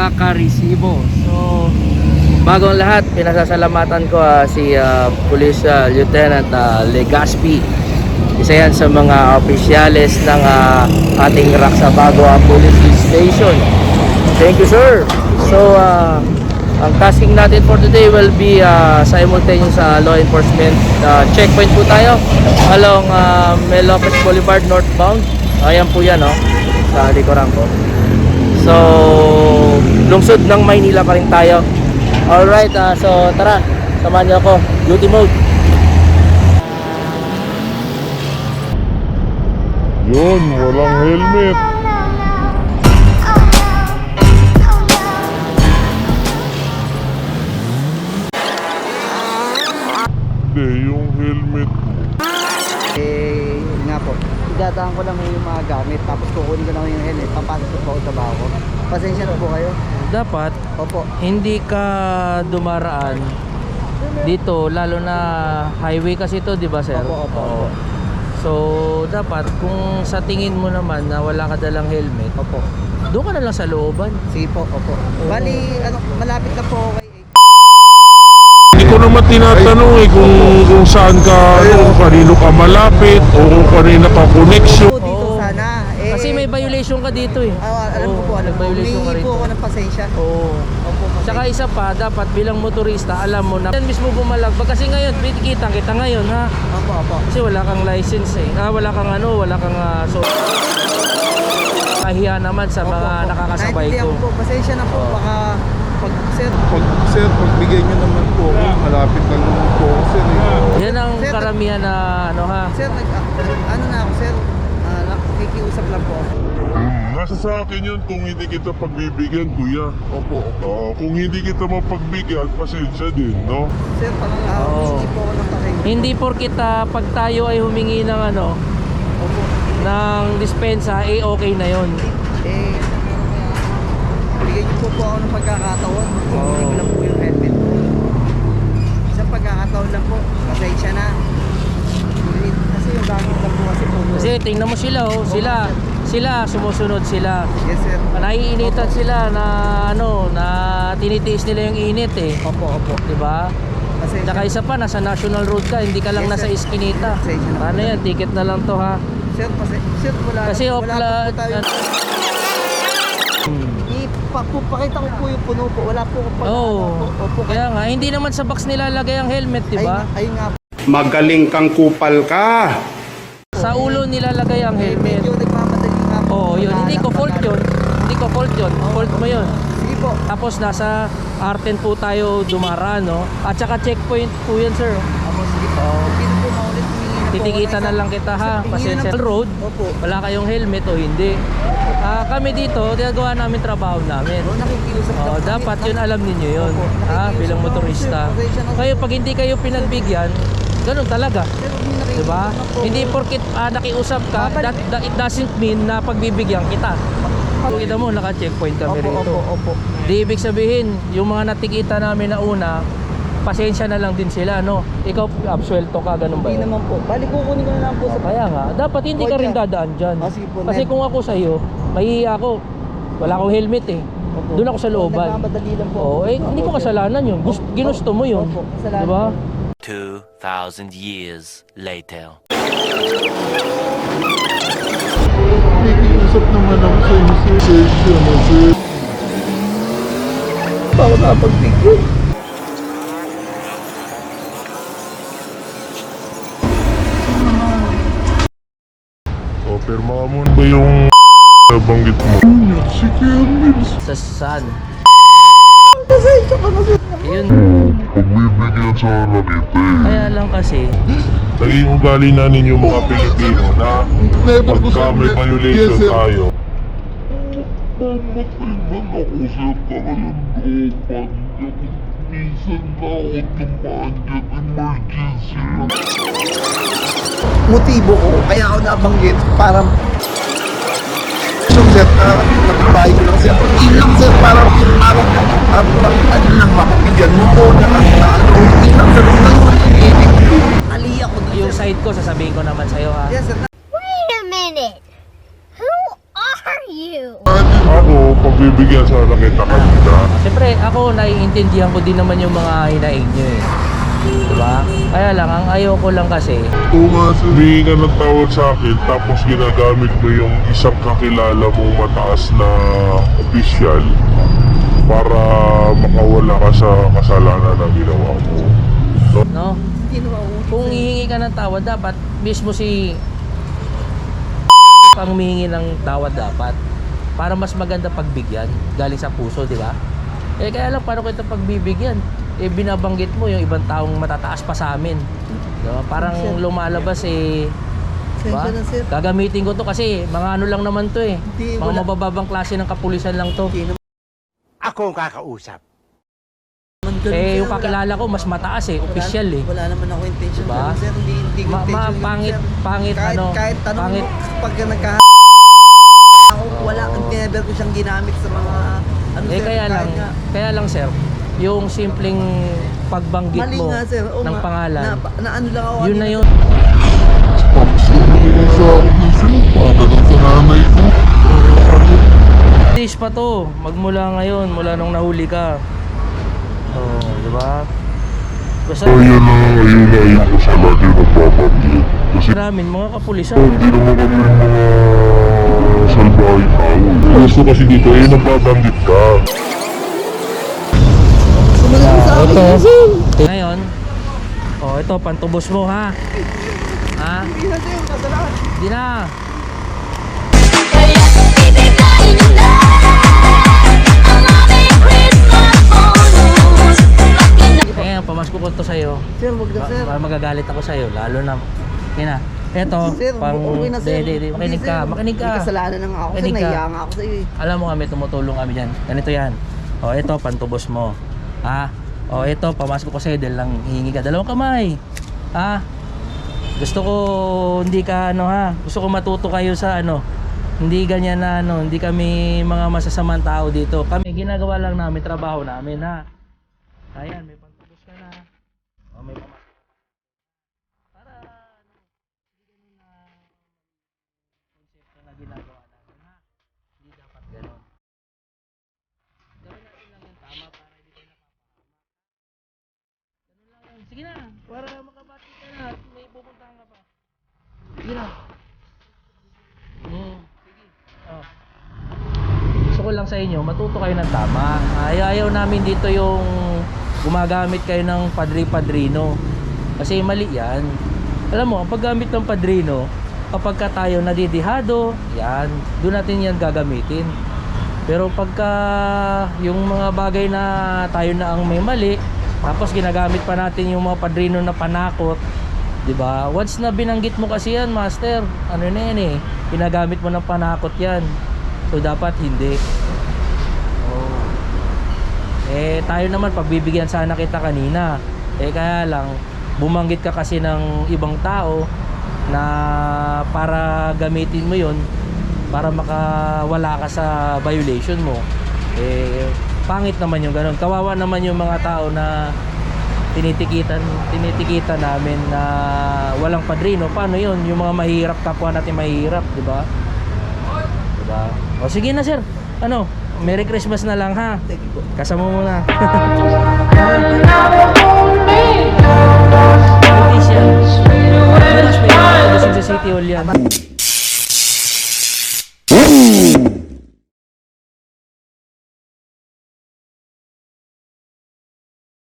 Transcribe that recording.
makaresibo. So bagong lahat, pinasasalamatan ko si Police Lieutenant Legaspi. Isa yan sa mga opisyales ng ating Raksabago Police Station. Thank you, sir. So ang tasking natin for today will be simultaneous law enforcement checkpoint po tayo along Mel Lopez Boulevard northbound. Ayan po yan, sa likuran ko. So lungsod ng Maynila pa rin tayo. Alright, so tara, samahan niyo ako. Duty mode. Yun, walang helmet. Hindi, yung helmet mo. Yun nga po. Idadaan ko lang yung mga gamit. Tapos kukunin ko lang yung helmet. Papasok ko po ako sa bako. Pasensya na po kayo. Dapat Opo. hindi ka dumaraan dito, lalo na highway kasi ito, di ba, sir? Opo. Oo. So dapat kung sa tingin mo naman na wala ka dalang helmet, Opo. doon ka na lang sa looban. Sige po. Opo. Bali, malapit na po ako kay... Hindi ko naman tinatanong kung saan ka, kung kanino ka malapit o kung kanina ka connection. Po dito Oo. sana. Kasi may violation ka dito eh. Alam ko po, alam ko. Nag-violation ka Humingi rito. po ako ng pasensya. Oo. Opo. Tsaka isa pa, dapat bilang motorista, alam mo na yan mismo bumalagbag. Kasi ngayon, kita ngayon, ha? Opo. Kasi wala kang license eh. Wala kang so kahiya naman sa mga nakakasabay Naintindihan ko. po. Pasensya na po. Oo. Baka sir. Sir, pagbigay nyo naman po ako, malapit lang naman po ako, sir. Yan ang Sir, karamihan na ha. Sir, ano na ako, sir? Nakikiusap lang po ako. Nasa sa akin yun kung hindi kita pagbibigyan, kuya. Opo. Kung hindi kita mapagbigyan, pasensya din, no? Sir, parang Oo. hindi po ako ng pakinggan. Hindi porkita pag tayo ay humingi ng Opo. ng dispensa, okay na yon. Bigyan niyo po ako ng pagkakataon. Hindi ko lang po yung helmet. Isang pagkakataon lang po. Pasensya na. Kasi yung gamit lang po kasi po. Kasi tingnan mo sila, sila sumusunod sila. Yes, sir. Naiinitan sila na na tinitiis nila yung init eh. Opo. 'Di ba? Pasensya. Tsaka isa pa, nasa national road ka, hindi ka lang Yes, nasa sir. iskinita. Pasensya na. Paano yan? Ticket na lang to, ha? Sir, sir, Kasi wala po tayo. Ipapakita ko po yung puno po. Wala po akong Oo. Kaya nga, hindi naman sa box nilalagay ang helmet, di ba? Ayun nga po. Magaling kang kupal ka. Sa ulo nilalagay ang helmet. Medyo nagmamadali nga po. Oo, yun. Hindi ko fault yun. Fault mo yun. Sige po. Tapos nasa R10 po tayo dumaraan, no? At saka checkpoint po yan, sir. Opo, sige po. Hindi na po maulit. Humingi na po. Titikita na lang kita, ha? Pasensya. Road, Opo. wala kayong helmet o hindi. Kami dito, ginagawa namin trabaho namin. Oo, nakikiusap lang. Dapat yun, alam ninyo yun, Opo, nakikiusap bilang lang. motorista. Pasensya na. Kayo, pag hindi kayo pinagbigyan, ganun talaga. Sir, nakikiusap Diba? lang po. Hindi porkit nakiusap ka, it doesn't mean na pagbibigyan kita. Kita mo, naka-checkpoint kami rito. Opo. Di ibig sabihin, yung mga natikita namin na una, pasensya na lang din sila, no? Ikaw, absuelto ka, ganun ba Hindi yun? naman po. Balik kukunin ko na lang po sa... Kaya nga, dapat hindi ka rin dadaan dyan. Sige po, Kasi kung ako sa'yo, mahihiya ako. Wala akong helmet eh. Opo. Doon ako sa looban. Nagmamadali lang po. Oo, hindi ko kasalanan yun. Ginusto mo yun. Opo, kasalanan Diba? ko. 2,000 years later. Nakikiusap naman ako sa inyo, sir. Pasensya na, sir. Ako nakapagpigil. Pirma mo ba yung nabanggit mo? Si Kevin. Sa saan? Pasensya ka na, sir. Yun. Pagbibigyan sana dito Kaya lang kasi, Naging ugali na ninyo mga Pilipino na pagka may violation tayo. Pumatay man ako sa Talandopan. Minsan na ako tumaan dyan, emergency lang. Motibo ko, kaya ako nabanggit para sir, napabahay ko lang sir. Ilang sir, parang ano lang makapigyan mo ko na ilang sir, ali ako yung side ko, sasabihin ko naman sa'yo, ha? Yes sir. Wait a minute. Who are are you? Ako, pagbibigyan sana kita kanina. Siyempre, ako naiintindihan ko din naman yung mga hinaing nyo eh. Diba? Kaya lang, ang ayaw ko lang kasi, Humingi ka ng tawad sa akin, tapos ginagamit mo yung isang kakilala mong mataas na opisyal para makawala ka sa kasalanan na ginawa mo. no? Hindi naman ako. Kung hihingi ka ng tawad, dapat mismo si ang humingi ng tawad dapat. Para mas maganda pagbigyan, galing sa puso, di ba? Eh kaya lang, paano kita pagbibigyan? Eh binabanggit mo yung ibang taong matataas pa sa amin. Diba? Parang lumalabas eh, diba? Sensya na, sir. Gagamitin ko to kasi mga ano lang naman to eh. Hindi, Mga wala. mabababang klase ng kapulisan lang to. Hindi naman Ako ang kakausap. ganun, Eh sir. yung kakilala ko mas mataas eh, official eh. Wala naman ako intention. Diba? Ganun, sir. Hindi ko intention. ganun, Pangit, sir. pangit Kahit, ano, kahit tanong pangit. mo, pag nagka ako, wala, never ko siyang ginamit sa mga, ano, Eh sir, kaya lang sir, yung simpleng pagbanggit mali mo nga, sir. Oo ng nga. pangalan, Na ano lang ako. yun na kanina, yun. Days pa to, magmula ngayon, mula nung nahuli ka. Oh, di ba? Basta Ayun na yung kasalanan na nagbabanggit. Kasi namin mga kapulisan. hindi naman kami mga salbahing tao. Gusto kasi dito eh, nagbabanggit ka. Sumunod mo sa akin. Ito, ngayon, oh, ito, pantubos mo ha. Ha? Hindi na, sir. Kasalanan. Di na. Kaya bibigay nyo na ang aming Christmas bonus. Kaya pamasko ko to sa'yo. Sir, wag na, sir. Magagalit ako sa'yo, lalo na. Yan na. Ito, Sir, pang... okay na, sir. Di, makinig Hindi, ka, sir. makinig ka. May kasalanan na nga ako, sir. Makinig ka. Nahiya nga ako sa'yo eh. Alam mo kami, tumutulong kami dyan. Ganito yan. O, ito, pantubos mo. Ha? O, ito, pamasok ko sa'yo dahil lang hihingi ka. Dalawang kamay. Ha? Gusto ko, hindi ka, ano ha? Gusto ko matuto kayo sa, ano, hindi ganyan na, ano, hindi kami mga masasamang tao dito. Kami, ginagawa lang namin, trabaho namin, ha? Ayan, may pantubos ka na. O, may pamasok. Para, ano, hindi ganun na konsepto na ginagawa namin, ha? Hindi dapat ganun. Gawin natin lang yung tama para hindi kayo napapahamak. Ganun lang yan. Sige na, para makabati ka na at may pupuntahan ka pa. Sige na. Sige. Oh. Gusto ko lang sa inyo, matuto kayo ng tama. Ayaw namin dito yung gumagamit kayo ng padri-padrino. Kasi mali yan. Alam mo, ang paggamit ng padrino, kapag ka tayo nadidihado, yan, doon natin yan gagamitin. Pero pagka yung mga bagay na tayo na ang may mali, tapos ginagamit pa natin yung mga padrino na panakot, 'di ba? Once na binanggit mo kasi yan, master, ano na yan eh, ginagamit mo ng panakot yan. So dapat hindi. Oh. Eh tayo naman pagbibigyan sana kita kanina. Eh kaya lang bumanggit ka kasi ng ibang tao na para gamitin mo 'yon para makawala ka sa violation mo. Eh pangit naman yung ganun. Kawawa naman yung mga tao na tinitikitan namin na walang padrino. Paano yun? Yung mga mahirap, kapwa natin mahirap, di ba? Diba? O sige na sir, ano, Merry Christmas na lang ha. Thank you po. Kasama mo na.